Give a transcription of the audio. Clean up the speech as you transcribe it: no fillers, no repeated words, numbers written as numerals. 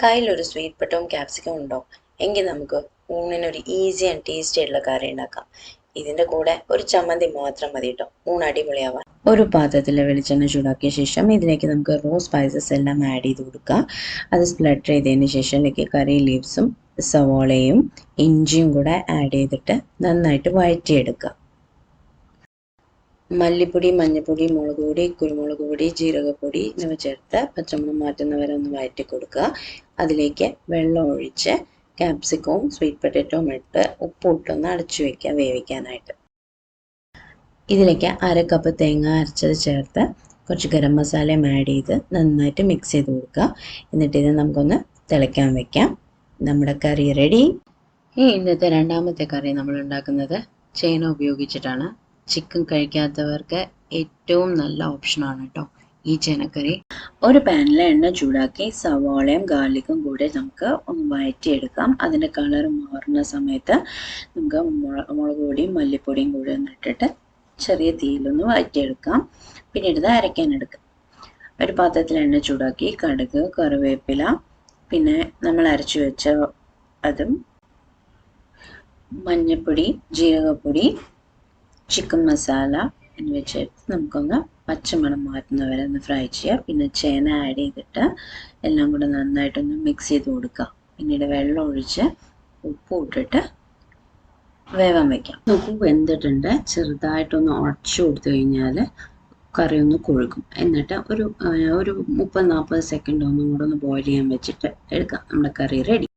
കയ്യിലൊരു sweet പൊട്ടവും capsicum ഉണ്ടോ? എങ്കിൽ നമുക്ക് ഊണിനൊരു ഈസി ആൻഡ് ടേസ്റ്റി ആയിട്ടുള്ള കറി ഉണ്ടാക്കാം. ഇതിൻ്റെ കൂടെ ഒരു ചമ്മന്തി മാത്രം മതി കേട്ടോ, ഊണ് അടിപൊളിയാവാൻ. ഒരു പാത്രത്തിൽ വെളിച്ചെണ്ണ ചൂടാക്കിയ ശേഷം ഇതിലേക്ക് നമുക്ക് റോ സ്പൈസസ് എല്ലാം ആഡ് ചെയ്ത് കൊടുക്കുക. അത് സ്പ്ലട്ടർ ചെയ്തതിന് ശേഷം ഇതിലേക്ക് കറി ലീവ്സും സവോളയും ഇഞ്ചിയും കൂടെ ആഡ് ചെയ്തിട്ട് നന്നായിട്ട് വഴറ്റിയെടുക്കുക. മല്ലിപ്പൊടി, മഞ്ഞൾപ്പൊടി, മുളക് പൊടി, കുരുമുളക് പൊടി, ജീരകപ്പൊടി എന്നിവ ചേർത്ത് പച്ചമണം മാറ്റുന്നവരെ ഒന്ന് വഴറ്റി കൊടുക്കുക. അതിലേക്ക് വെള്ളം ഒഴിച്ച് ക്യാപ്സിക്കവും സ്വീറ്റ് പൊട്ടാറ്റോയും ഇട്ട് ഉപ്പിട്ടൊന്ന് അടച്ചു വയ്ക്കുക വേവിക്കാനായിട്ട്. ഇതിലേക്ക് 1/2 കപ്പ് തേങ്ങ അരച്ചത് ചേർത്ത് കുറച്ച് ഗരം മസാലയും ആഡ് ചെയ്ത് നന്നായിട്ട് മിക്സ് ചെയ്ത് കൊടുക്കുക. എന്നിട്ട് ഇത് നമുക്കൊന്ന് തിളയ്ക്കാൻ വയ്ക്കാം. നമ്മുടെ കറി റെഡി. ഇന്നത്തെ രണ്ടാമത്തെ കറി നമ്മൾ ഉണ്ടാക്കുന്നത് ചേന ഉപയോഗിച്ചിട്ടാണ്. ചിക്കൻ കഴിക്കാത്തവർക്ക് ഏറ്റവും നല്ല ഓപ്ഷനാണ് കേട്ടോ ഈ ചേനക്കറി. ഒരു പാനിൽ എണ്ണ ചൂടാക്കി സവാളയും ഗാർലിക്കും കൂടെ നമുക്ക് ഒന്ന് വഴറ്റിയെടുക്കാം. അതിൻ്റെ കളർ മാറുന്ന സമയത്ത് നമുക്ക് മുളക് പൊടിയും മല്ലിപ്പൊടിയും കൂടെ ഒന്ന് ഇട്ടിട്ട് ചെറിയ തീയിലൊന്ന് വഴറ്റിയെടുക്കാം. പിന്നീട് ഇത് അരയ്ക്കാനെടുക്കാം. ഒരു പാത്രത്തിൽ എണ്ണ ചൂടാക്കി കടുക്, കറിവേപ്പില, പിന്നെ നമ്മൾ അരച്ചു വെച്ച അതും മഞ്ഞൾപ്പൊടി, ജീരകപ്പൊടി, ചിക്കൻ മസാല എന്നിവ ചേർത്ത് നമുക്കൊന്ന് പച്ചമണം മാറ്റുന്നവരെ ഒന്ന് ഫ്രൈ ചെയ്യുക. പിന്നെ ചേന ആഡ് ചെയ്തിട്ട് എല്ലാം കൂടെ നന്നായിട്ടൊന്ന് മിക്സ് ചെയ്ത് കൊടുക്കുക. പിന്നീട് വെള്ളം ഒഴിച്ച് ഉപ്പ് ഇട്ടിട്ട് വേവാൻ വയ്ക്കാം. ഉപ്പ് വെന്തിട്ടുണ്ട്. ചെറുതായിട്ടൊന്ന് ഉടച്ചു കൊടുത്തു കഴിഞ്ഞാൽ കറി ഒന്ന് കൊഴുക്കും. എന്നിട്ട് ഒരു 30-40 സെക്കൻഡ് ഒന്നും കൂടെ ഒന്ന് ബോയിൽ ചെയ്യാൻ വെച്ചിട്ട് എടുക്കാം. നമ്മുടെ കറി റെഡി.